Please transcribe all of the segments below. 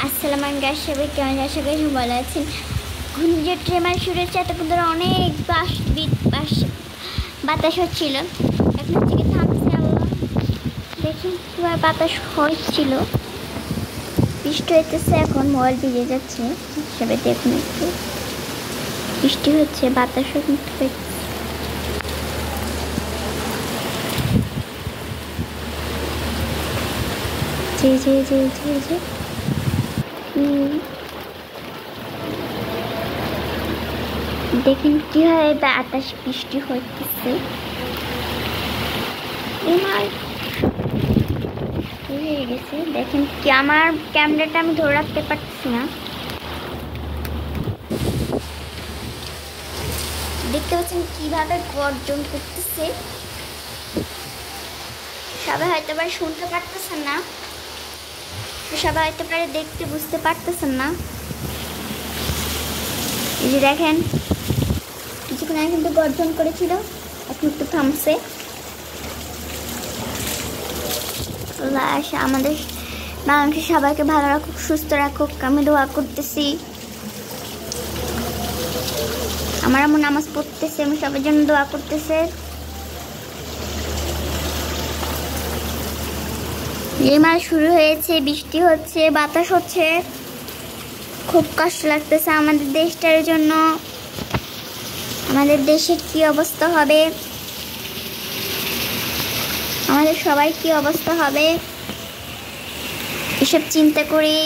আসসালামু আলাইকুম সবাই, কেমন আশা করি ভালো আছেন। ঘূর্ণিঝড় রেমাল শুরু হচ্ছে, এতক্ষণ ধরে অনেক বাতাস হচ্ছিল। এখন থেকে থামছে। আল্লাহ, দেখি কীভাবে বাতাস হচ্ছিল, বৃষ্টি হইতেছে। এখন মোবাইল ভিজে যাচ্ছে। সবাই দেখুন, একটু বৃষ্টি হচ্ছে, বাতাসও কিন্তু হচ্ছে। জি জি জি জি জি দেখেন কিভাবে বাতাস বৃষ্টি হচ্ছে। হয়ে গেছে, দেখেন কি আমার ক্যামেরাটা আমি ধরে রাখতে পারছি না। দেখতে পাচ্ছেন কিভাবে গর্জন করতেছে। সবাই হয়তো বা শুনতে পারতেছেন না, সবাই হয়তো পারে দেখতে বুঝতে পারতেছেন না। এই যে দেখেন, কিছুক্ষণ আগে কিন্তু গর্জন করেছিল, এখন একটু থামছে। আমাদের বাংলাদেশের সবাইকে ভালো রাখুক, সুস্থ রাখুক, আমি দোয়া করতেছি। আমার এমন নামাজ পড়তেছে, আমি সবার জন্য দোয়া করতেছে। রেমাল শুরু হয়েছে, বৃষ্টি হচ্ছে, বাতাস হচ্ছে, খুব কষ্ট লাগতেছে আমাদের দেশটার জন্য। আমাদের দেশের কি অবস্থা হবে, আমাদের সবাই কি অবস্থা হবে, এসব চিন্তা করে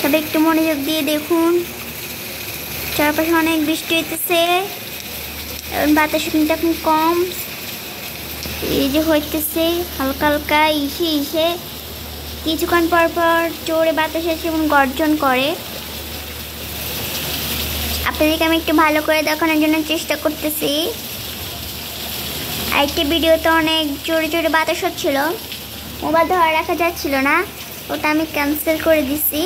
সবাই একটু মনোযোগ দিয়ে দেখুন। চারপাশে অনেক বৃষ্টি হইতেছে, বাতাস কিন্তু এখন কম। এই যে হইতেছে হালকা হালকা ইসে কিছুক্ষণ পর পর জোরে বাতাস এসে এবং গর্জন করে। আপনাদেরকে আমি একটু ভালো করে দেখানোর জন্য চেষ্টা করতেছি। আরেকটি ভিডিওতে অনেক জোরে জোরে বাতাস হচ্ছিল, মোবাইল ধরে রাখা যাচ্ছিল না, ওটা আমি ক্যান্সেল করে দিছি।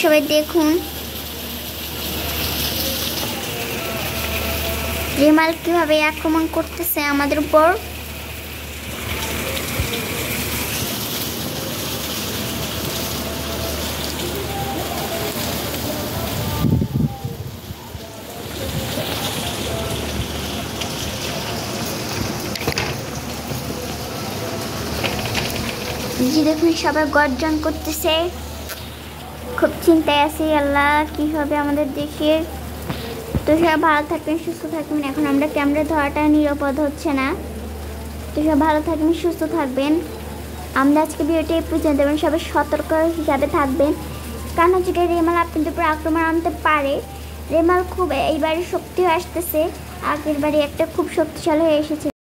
সবাই দেখুন রেমাল কিভাবে আক্রমণ করতেছে আমাদের উপর। দেখুন সবাই গর্জন করতেছে, খুব চিন্তায় আছি। আল্লাহ, কি হবে আমাদের দেশের। তো সবাই ভালো থাকবেন, সুস্থ থাকবেন। এখন আমরা ক্যামেরা ধরাটা নিরাপদ হচ্ছে না। তো সবাই ভালো থাকবেন, সুস্থ থাকবেন। আমরা আজকে ভিডিওটি পর্যন্ত দেবেন, সবাই সতর্ক হিসাবে থাকবেন, কারণ হচ্ছে রেমাল আপনাদের উপর আক্রমণ আনতে পারে। রেমাল খুব এইবারে শক্তি হয়ে আসতেছে, আগের বারে একটা খুব শক্তিশালী হয়ে এসেছে।